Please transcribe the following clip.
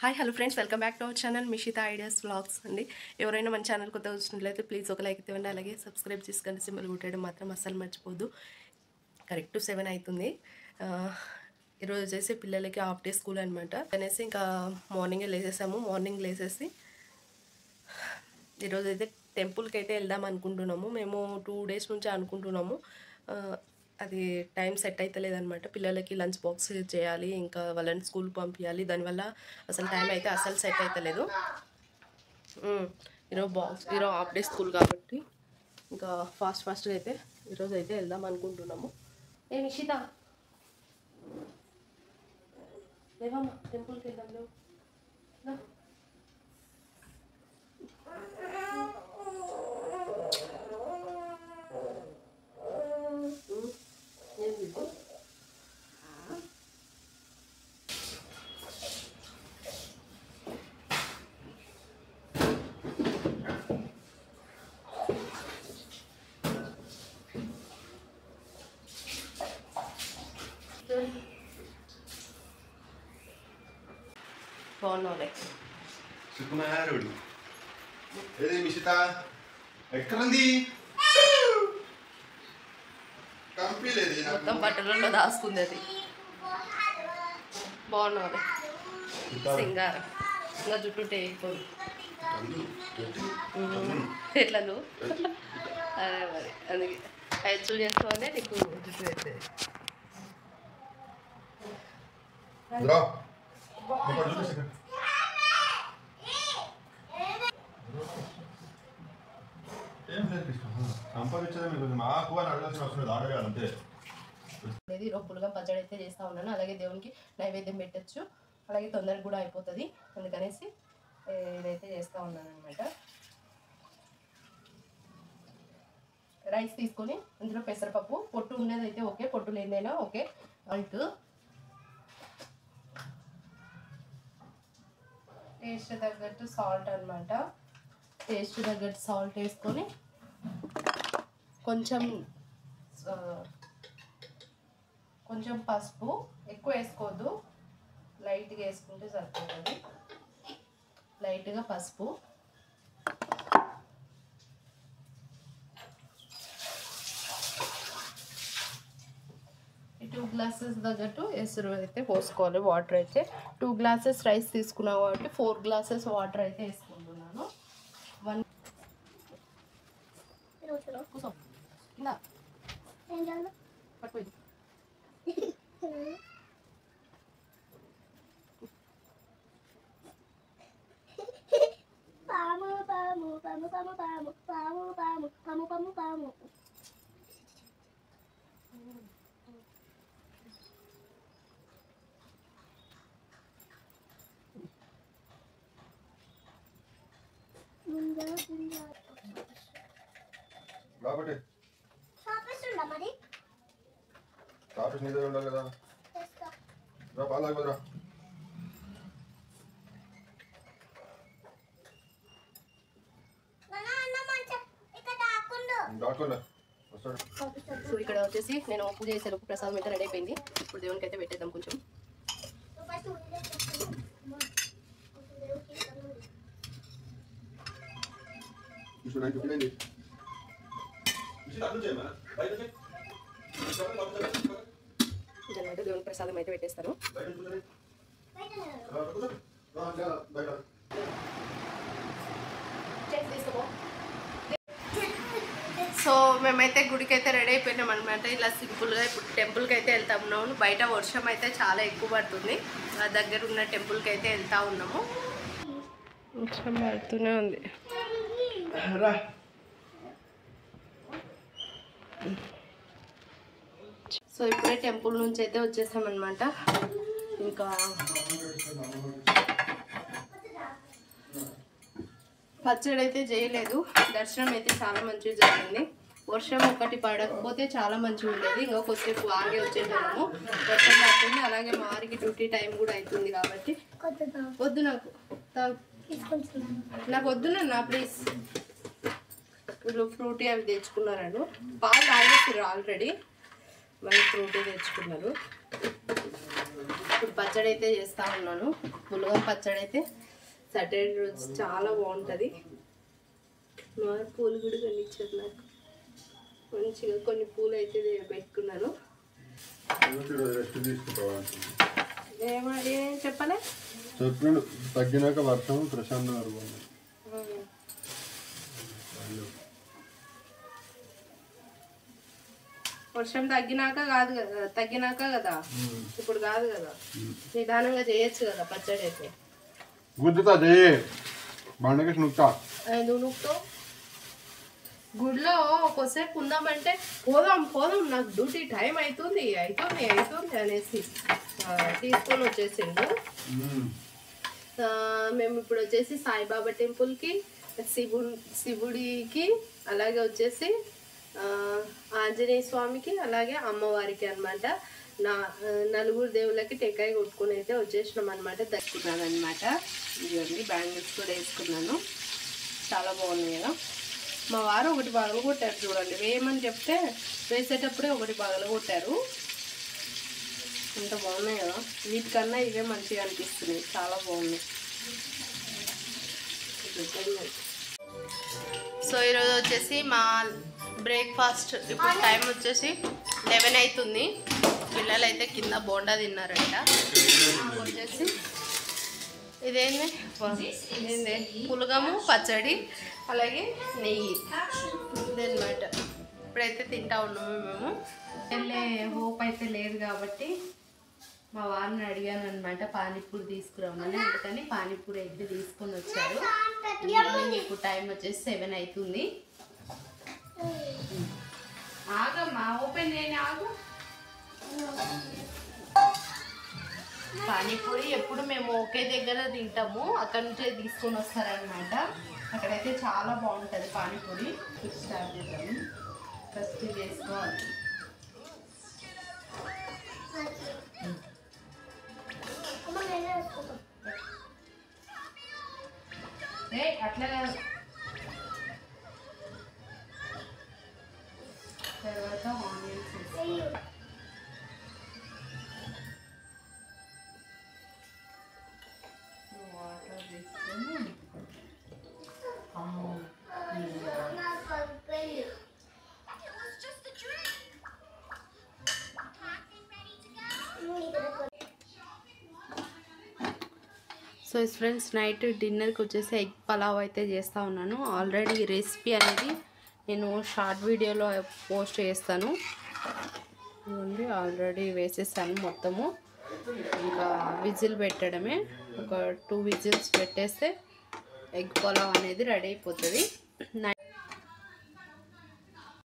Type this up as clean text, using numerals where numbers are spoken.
Hi hello friends, welcome back to our channel Mishita ideas vlogs అండి. ఎవరైనా మన channel కొత్త వచ్చినట్లయితే ప్లీజ్ ఒక లైక్ ఇవ్వండి, అలాగే సబ్స్క్రైబ్ చేసుకొని సింబల్ కొట్టడం మాత్రం అస్సలు మర్చిపోద్దు. కరెక్ట్ 7 అవుతుంది. ఈరోజు వచ్చేసి పిల్లలకి హాఫ్ డే స్కూల్ అనమాట అనేసి ఇంకా మార్నింగే లేసేసాము. మార్నింగ్ లేసేసి ఈరోజు అయితే టెంపుల్కి అయితే వెళ్దాం అనుకుంటున్నాము. మేము 2 days నుంచి అనుకుంటున్నాము. అది టైం సెట్ అవుతలేదన్నమాట. పిల్లలకి లంచ్ బాక్స్ చేయాలి, ఇంకా వాళ్ళని స్కూల్ పంపించాలి. దానివల్ల అసలు టైం అయితే అసలు సెట్ అవుతలేదు. ఈరోజు హాఫ్ డే స్కూల్ కాబట్టి ఇంకా ఫాస్ట్గా అయితే ఈరోజు అయితే వెళ్దాం అనుకుంటున్నాము. ఏ నిషిత లేవమ్మా, టెంపుల్కి వెళ్దాం లేవు. బాగున్నావులే. సుకుమారుడు ఏది మిషిత ఎక్కడుంది? కంపలేదు, మొత్తం బట్టలలో దాచుకుంది అది. బాగున్నావులే సింగారం. ఇంకా జుట్టు టేయిపోదు ఎట్లా నువ్వు అదే మరి, అందుకే హెచ్చులు చేసుకోవాలంటే నీకు జుట్టు పెడుతుంది. ఈరోజు పులుగా పచ్చడి అయితే చేస్తూ ఉన్నాను. అలాగే దేవునికి నైవేద్యం పెట్టచ్చు, అలాగే తొందరగా కూడా అయిపోతుంది. అందుకనేసి ఇదైతే చేస్తూ ఉన్నాను అనమాట. రైస్ తీసుకొని అందులో పెసరపప్పు, పొట్టు ఉండేది అయితే ఓకే, పొట్టు లేదైనా ఓకే. సాల్ట్, టేస్ట్ తగ్గట్టు సాల్ట్ అనమాట. టేస్ట్ తగ్గట్టు సాల్ట్ వేసుకొని కొంచెం పసుపు, ఎక్కువ వేసుకోవద్దు, లైట్గా వేసుకుంటే సరిపోతుంది. లైట్గా పసుపు, ఈ 2 glasses తగ్గట్టు ఎసురు అయితే పోసుకోవాలి. వాటర్ అయితే 2 glasses రైస్ తీసుకున్నాం కాబట్టి 4 glasses వాటర్ అయితే వేసుకుంటున్నాను. పట్టుకోండి. పాము పాము పాము పాము పాము పాము పాము పాము పాము పాము. షాపిస్తుందా మరి? షాపిస్ నీదే ఉండాలి కదా. రా పాలు తాగిపోదురా. సో ఇక్కడ వచ్చేసి నేను పూజ చేసేలోపు ప్రసాదం అయితే రెడీ అయిపోయింది. ఇప్పుడు దేవునికి అయితే పెట్టేద్దాం కొంచెం. ఇదన్నమాట దేవునికి ప్రసాదం అయితే పెట్టేస్తాను. సో మేమైతే గుడికి అయితే రెడీ అయిపోయినాం అనమాట. ఇలా సింపుల్గా ఇప్పుడు టెంపుల్కి అయితే వెళ్తా ఉన్నాము. బయట వర్షం అయితే చాలా ఎక్కువ పడుతుంది. దగ్గర ఉన్న టెంపుల్కి అయితే వెళ్తా ఉన్నాము. వర్షం పడుతూనే ఉంది. సో ఇప్పుడే టెంపుల్ నుంచి అయితే వచ్చేసామన్నమాట. ఇంకా పచ్చడి అయితే చేయలేదు. దర్శనం అయితే చాలా మంచిగా జరిగింది. వర్షం ఒకటి పడకపోతే చాలా మంచిగా ఉండేది. ఇంకా కొద్దిసేపు ఆగి వచ్చేసాము. వర్షం పడుతుంది, అలాగే మా వారికి డ్యూటీ టైం కూడా అవుతుంది కాబట్టి వద్దు నాకు వద్దు నా ప్లీజ్. వీళ్ళు ఫ్రూటీ అవి తెచ్చుకున్నారను. పాలు తాగేసారు ఆల్రెడీ, మళ్ళీ ఫ్రూటీ తెచ్చుకున్నారు. ఇప్పుడు పచ్చడి అయితే చేస్తూ ఉన్నాను. పులగం పచ్చడి అయితే సాటర్డే రోజు చాలా బాగుంటుంది. మా పూలు కూడా కొనిచ్చారు నాకు. మంచిగా కొన్ని పూలు అయితే పెట్టుకున్నాను. ఏం చెప్పాలి చెప్పాడు తగ్గినాక వర్షం ప్రశాంతం. వర్షం తగ్గినాక కదా ఇప్పుడు కాదు కదా. నిదానంగా చేయొచ్చు కదా పచ్చడి అయితే. గుద్దుతుంది బండకేసి నుక్తా. ఎందుకు నువ్వు గుడిలో ఒకసేపు ఉందామంటే పోదాం నాకు డ్యూటీ టైం అవుతుంది అనేసి తీసుకొని వచ్చేసిండు. మేము ఇప్పుడు వచ్చేసి సాయిబాబా టెంపుల్కి, శివుడికి, అలాగే వచ్చేసి ఆంజనేయ స్వామికి, అలాగే అమ్మవారికి అనమాట. నలుగురు దేవుళ్ళకి టెక్కాయ కొట్టుకుని అయితే వచ్చేసినాం అనమాట. దక్కున్నాను అనమాట. ఇవన్నీ బ్యాంగిల్స్ కూడా వేసుకున్నాను. చాలా బాగున్నాయి కదా. మా వారు ఒకటి పగలు కొట్టారు చూడండి. వేయమని చెప్తే వేసేటప్పుడే ఒకటి పగలు కొట్టారు. అంత బాగున్నాయి కదా. వీటికన్నా ఇవే మంచిగా అనిపిస్తున్నాయి. చాలా బాగున్నాయి. సో ఈరోజు వచ్చేసి మా బ్రేక్ఫాస్ట్. ఇప్పుడు టైం వచ్చేసి 11 అవుతుంది. పిల్లలు అయితే కింద బోండా తిన్నారంట. వచ్చేసి ఇదేంది పులగము, పచ్చడి, అలాగే నెయ్యి ఇదన్నమాట. ఇప్పుడైతే తింటా ఉన్నాము మేము. వెళ్ళే హోప్ అయితే లేదు కాబట్టి మా వారిని అడిగాను అనమాట పానీపూరి తీసుకురామని. అందుకని పానీపూరి అయితే తీసుకొని వచ్చారు. ఇప్పుడు టైం వచ్చేసి 7 అవుతుంది. ఆగమ్మా, ఓపెన్ చేయని ఆగు. పానీపూరి ఎప్పుడు మేము ఒకే దగ్గర తింటాము, అక్కడ నుంచే తీసుకొని వస్తారనమాట. అక్కడైతే చాలా బాగుంటుంది పానీపూరి. స్టార్ట్ చేద్దాము. ఫస్ట్ చేసుకోవాలి. అట్లా తర్వాత ఆనియన్స్ వాటర్ తీసుకొని సో ఫ్రెండ్స్, నైట్ డిన్నర్కి వచ్చేసి ఎగ్ పలావ్ అయితే చేస్తూ ఉన్నాను. ఆల్రెడీ ఈ రెసిపీ అనేది నేను షార్ట్ వీడియోలో పోస్ట్ చేస్తాను. ఆల్రెడీ వేసేసాను మొత్తము. ఇంకా విజిల్ పెట్టడమే. ఒక 2 విజిల్స్ పెట్టేస్తే ఎగ్ పలావ్ అనేది రెడీ అయిపోతుంది.